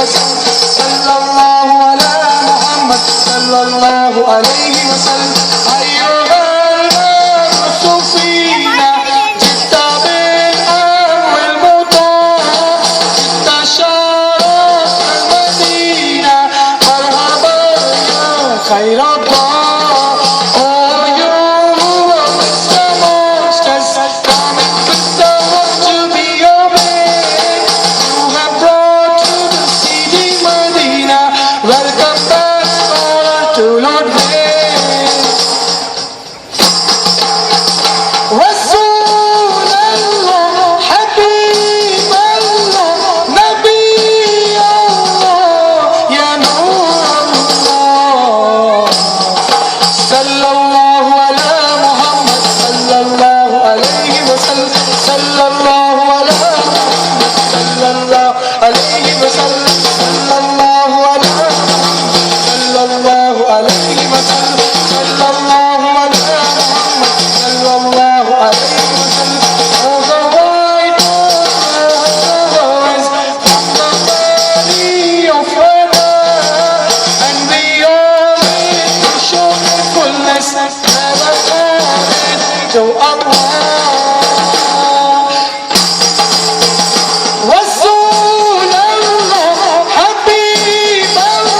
وسلم صلى الله على محمد صلى الله عليه وسلم أيها المبعوث فينا جئت بالأمر المطاع جئت شرفت المدينة مرحبا يا خير الضاع. Welcome back to Lord رسول الله حبيب الله نبي الله يا نور الله صلى الله على محمد صلى الله عليه وسلم صلى الله على محمد صلى الله عليه وسلم صلى الله على صلى الله عليه وسلم صلى الله على محمد صلى الله عليه وسلم. All the white flowers from the valley of your love, and we all wish to show your fullness.